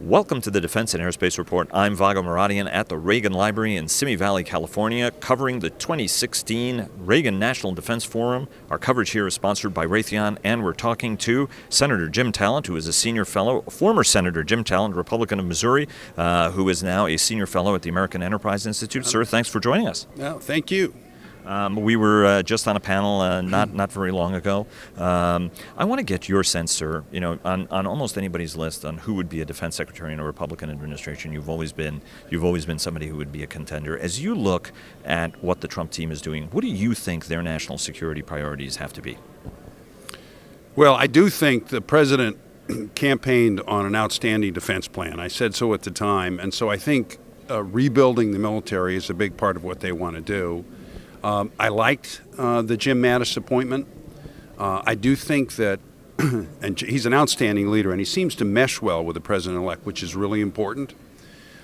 Welcome to the Defense and Aerospace Report. I'm Vago Muradian at the Reagan Library in Simi Valley, California, covering the 2016 Reagan National Defense Forum. Our coverage here is sponsored by Raytheon, and we're talking to Senator Jim Talent, who is a senior fellow, former Senator Jim Talent, Republican of Missouri, who is now a senior fellow at the American Enterprise Institute. Sir, thanks for joining us. No, thank you. We were just on a panel not very long ago. I want to get your sense, sir, on almost anybody's list on who would be a defense secretary in a Republican administration. You've always been somebody who would be a contender. As you look at what the Trump team is doing, what do you think their national security priorities have to be? Well, I do think the president campaigned on an outstanding defense plan. I said so at the time, and so I think rebuilding the military is a big part of what they want to do. I liked the Jim Mattis appointment. I do think that, and he's an outstanding leader, and he seems to mesh well with the president-elect, which is really important.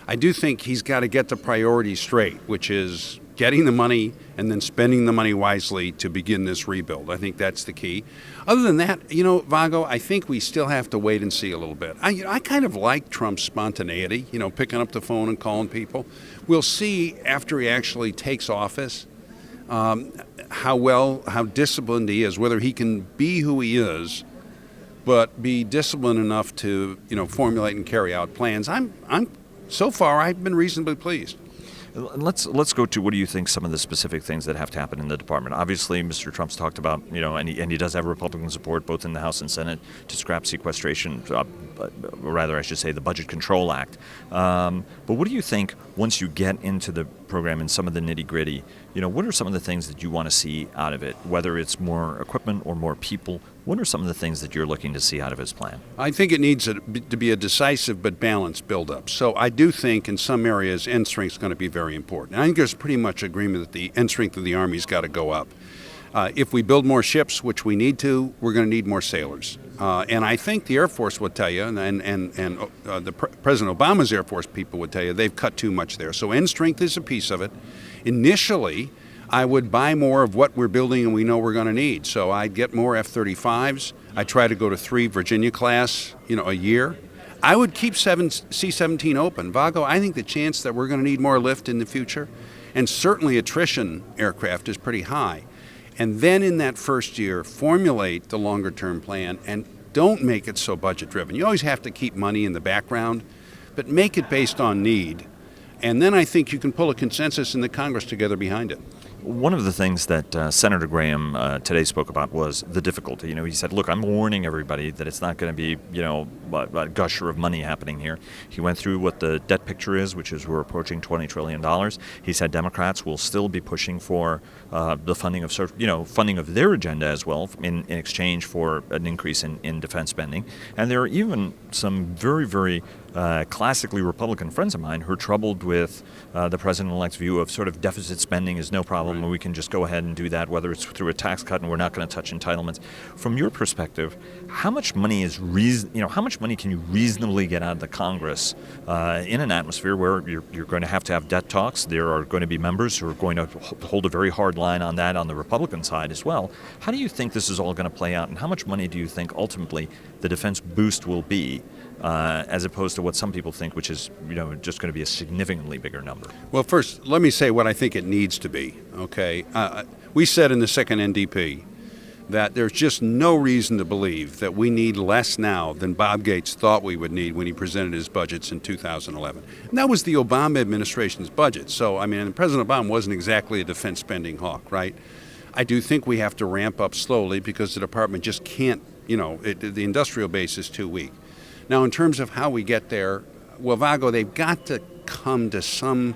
I do think he's got to get the priorities straight, which is getting the money and then spending the money wisely to begin this rebuild. I think that's the key. Other than that, Vago, I think we still have to wait and see a little bit. I kind of like Trump's spontaneity, picking up the phone and calling people. We'll see after he actually takes office how disciplined he is, whether he can be who he is, but be disciplined enough to, formulate and carry out plans. So far, I've been reasonably pleased. Let's go to what do you think some of the specific things that have to happen in the department. Obviously, Mr. Trump's talked about, and he does have Republican support both in the House and Senate to scrap sequestration, or rather I should say the Budget Control Act. But what do you think once you get into the program and some of the nitty-gritty, what are some of the things that you want to see out of it, whether it's more equipment or more people? What are some of the things that you're looking to see out of his plan? I think it needs to be a decisive but balanced buildup. So I do think in some areas end strength is going to be very important. I think there's pretty much agreement that the end strength of the Army's got to go up. If we build more ships, which we need to, we're going to need more sailors. And I think the Air Force would tell you, and President Obama's Air Force people would tell you, they've cut too much there. So end strength is a piece of it. Initially, I would buy more of what we're building and we know we're going to need. So I'd get more F-35s. I try to go to 3 Virginia class, a year. I would keep C-17 open. Vago, I think the chance that we're going to need more lift in the future, and certainly attrition aircraft, is pretty high. And then in that first year, formulate the longer-term plan and don't make it so budget-driven. You always have to keep money in the background, but make it based on need. And then I think you can pull a consensus in the Congress together behind it. One of the things that Senator Graham today spoke about was the difficulty. He said, look, I'm warning everybody that it's not going to be, a gusher of money happening here. He went through what the debt picture is, which is we're approaching $20 trillion. He said Democrats will still be pushing for the funding of their agenda as well in exchange for an increase in defense spending. And there are even some very, very classically Republican friends of mine who are troubled with the president-elect's view of sort of deficit spending is no problem, and we can just go ahead and do that, whether it's through a tax cut and we're not going to touch entitlements. From your perspective, how much money how much money can you reasonably get out of the Congress in an atmosphere where you're going to have debt talks? There are going to be members who are going to hold a very hard line on that on the Republican side as well. How do you think this is all going to play out, and how much money do you think ultimately the defense boost will be? As opposed to what some people think, which is just going to be a significantly bigger number. Well, first, let me say what I think it needs to be. Okay, we said in the second NDP that there's just no reason to believe that we need less now than Bob Gates thought we would need when he presented his budgets in 2011. And that was the Obama administration's budget. So, President Obama wasn't exactly a defense spending hawk, right? I do think we have to ramp up slowly because the department just can't, the industrial base is too weak. Now, in terms of how we get there, well, Vago, they've got to come to some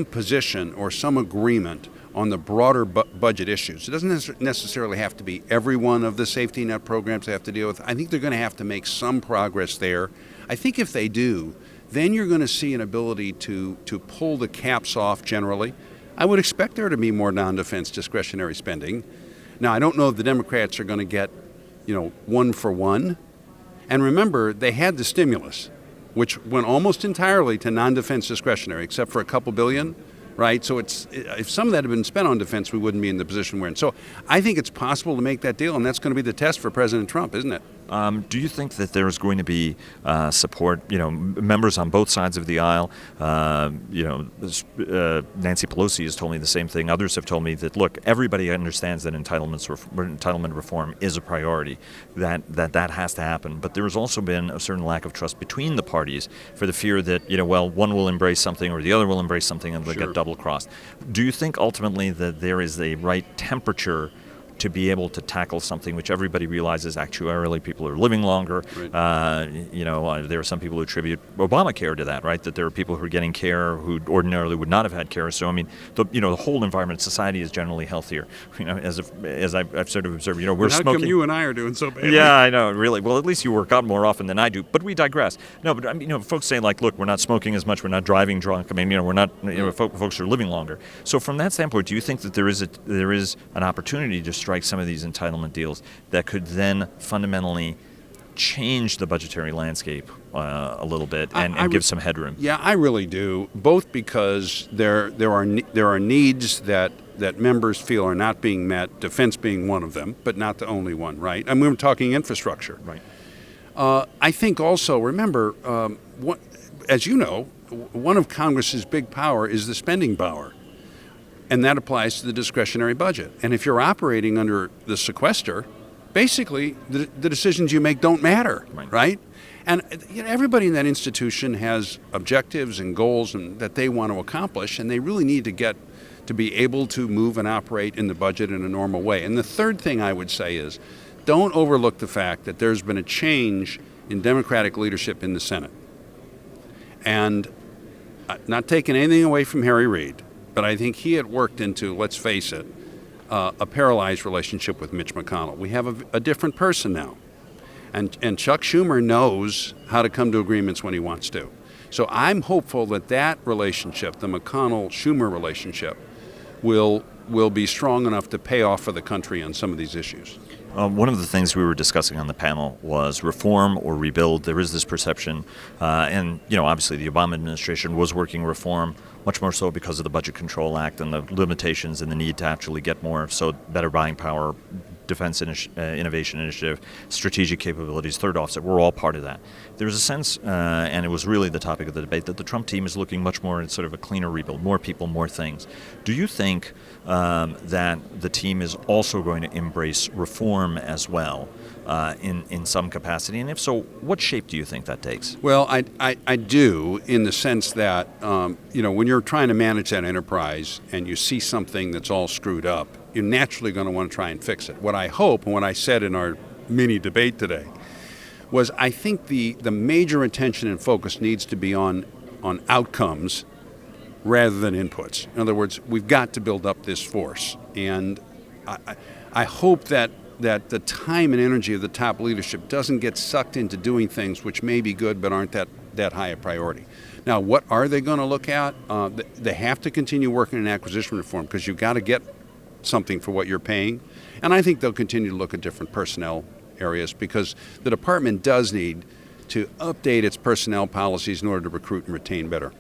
position or some agreement on the broader budget issues. It doesn't necessarily have to be every one of the safety net programs they have to deal with. I think they're going to have to make some progress there. I think if they do, then you're going to see an ability to pull the caps off generally. I would expect there to be more non-defense discretionary spending. Now, I don't know if the Democrats are going to get, one for one. And remember, they had the stimulus, which went almost entirely to non-defense discretionary, except for a couple billion, right? So if some of that had been spent on defense, we wouldn't be in the position we're in. So I think it's possible to make that deal, and that's going to be the test for President Trump, isn't it? Do you think that there's going to be support? Members on both sides of the aisle. Nancy Pelosi has told me the same thing. Others have told me that look, everybody understands that entitlement reform is a priority. That has to happen. But there has also been a certain lack of trust between the parties for the fear that one will embrace something or the other will embrace something and they'll get double crossed. Do you think ultimately that there is a right temperature to be able to tackle something which everybody realizes actuarially people are living longer? Right. There are some people who attribute Obamacare to that, right? That there are people who are getting care who ordinarily would not have had care. So I mean, the whole environment, society is generally healthier. As I've sort of observed, we're how smoking. Come you and I are doing so badly? Yeah, I know, really. Well, at least you work out more often than I do. But we digress. No, but I mean, folks say like, look, we're not smoking as much, we're not driving drunk. I mean, we're not. Folks are living longer. So from that standpoint, do you think that there is an opportunity to strike some of these entitlement deals that could then fundamentally change the budgetary landscape a little bit and give some headroom? Yeah, I really do. Both because there are needs that members feel are not being met. Defense being one of them, but not the only one. Right? I mean, we're talking infrastructure. Right. I think also remember, as you know, one of Congress's big power is the spending power. And that applies to the discretionary budget. And if you're operating under the sequester, basically the decisions you make don't matter, right? And everybody in that institution has objectives and goals that they want to accomplish, and they really need to get to be able to move and operate in the budget in a normal way. And the third thing I would say is, don't overlook the fact that there's been a change in Democratic leadership in the Senate. And not taking anything away from Harry Reid, but I think he had worked into, let's face it, a paralyzed relationship with Mitch McConnell. We have a different person now. And Chuck Schumer knows how to come to agreements when he wants to. So I'm hopeful that relationship, the McConnell-Schumer relationship, will be strong enough to pay off for the country on some of these issues. One of the things we were discussing on the panel was reform or rebuild. There is this perception, and obviously the Obama administration was working reform, much more so because of the Budget Control Act and the limitations and the need to actually get more, so better buying power, Defense Innovation Initiative, strategic capabilities, third offset. We're all part of that. There's a sense, and it was really the topic of the debate, that the Trump team is looking much more at sort of a cleaner rebuild, more people, more things. Do you think that the team is also going to embrace reform as well in some capacity? And if so, what shape do you think that takes? Well, I do, in the sense that, when you're trying to manage that enterprise and you see something that's all screwed up, you're naturally going to want to try and fix it. What I hope, and what I said in our mini debate today, was I think the major attention and focus needs to be on outcomes rather than inputs. In other words, we've got to build up this force. And I hope that the time and energy of the top leadership doesn't get sucked into doing things which may be good but aren't that high a priority. Now, what are they going to look at? They have to continue working on acquisition reform because you've got to get something for what you're paying. And I think they'll continue to look at different personnel areas because the department does need to update its personnel policies in order to recruit and retain better.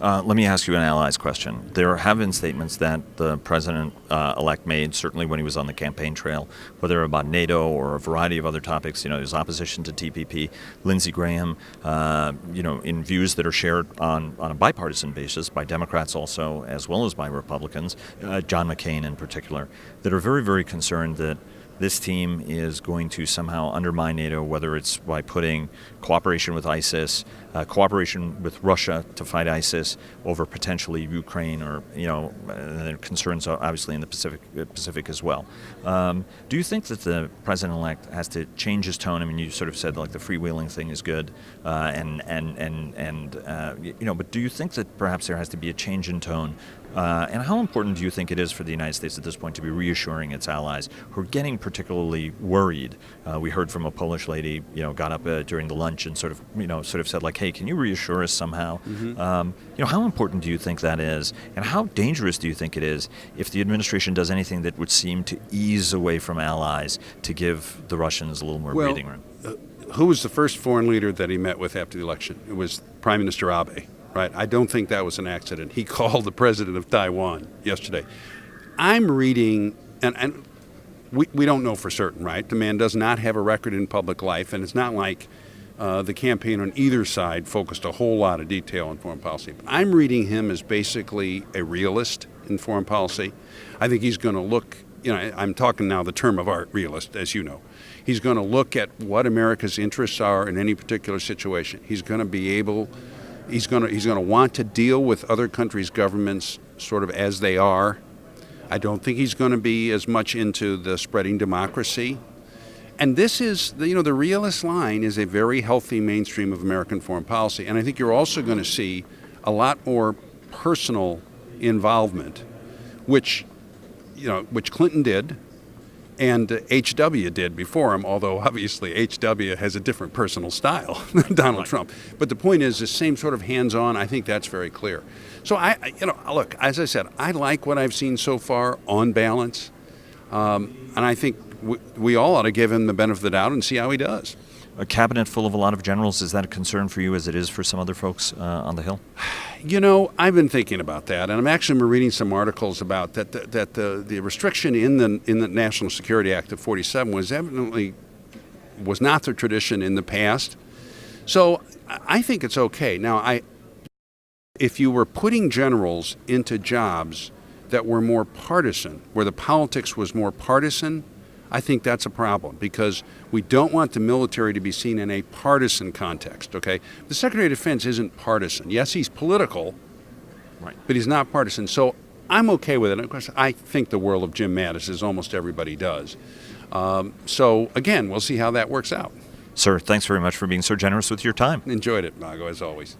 Let me ask you an allies question. There have been statements that the president-elect made, certainly when he was on the campaign trail, whether about NATO or a variety of other topics, his opposition to TPP. Lindsey Graham, in views that are shared on a bipartisan basis by Democrats also, as well as by Republicans, John McCain in particular, that are very, very concerned that this team is going to somehow undermine NATO, whether it's by putting cooperation with ISIS, cooperation with Russia to fight ISIS over potentially Ukraine, or concerns obviously in the Pacific as well. Do you think that the president-elect has to change his tone? I mean, you sort of said like the freewheeling thing is good, but do you think that perhaps there has to be a change in tone? And how important do you think it is for the United States at this point to be reassuring its allies who are getting particularly worried? We heard from a Polish lady, got up during the lunch and sort of said like, hey, can you reassure us somehow? Mm-hmm. How important do you think that is? And how dangerous do you think it is if the administration does anything that would seem to ease away from allies to give the Russians a little more breathing room? Who was the first foreign leader that he met with after the election? It was Prime Minister Abe. Right, I don't think that was an accident. He called the president of Taiwan yesterday. I'm reading, and we don't know for certain, right? The man does not have a record in public life, and it's not like the campaign on either side focused a whole lot of detail on foreign policy. But I'm reading him as basically a realist in foreign policy. I think he's going to look, I'm talking now the term of art, realist, as you know. He's going to look at what America's interests are in any particular situation. He's going to want to deal with other countries' governments sort of as they are. I don't think he's going to be as much into the spreading democracy. And this is, the realist line is a very healthy mainstream of American foreign policy. And I think you're also going to see a lot more personal involvement, which Clinton did and H.W. did before him, although obviously H.W. has a different personal style than Donald Trump. But the point is the same sort of hands-on. I think that's very clear. So look, as I said, I like what I've seen so far on balance. And I think we all ought to give him the benefit of the doubt and see how he does. A cabinet full of a lot of generals, is that a concern for you as it is for some other folks on the Hill? I've been thinking about that, and I'm actually reading some articles about that the restriction in the National Security Act of 47 was not the tradition in the past. So I think it's okay. Now, if you were putting generals into jobs that were more partisan, where the politics was more partisan, I think that's a problem, because we don't want the military to be seen in a partisan context, okay? The Secretary of Defense isn't partisan. Yes, he's political, right, but he's not partisan. So I'm okay with it. And of course, I think the world of Jim Mattis, as almost everybody does. So again, we'll see how that works out. Sir, thanks very much for being so generous with your time. Enjoyed it, Mago, as always.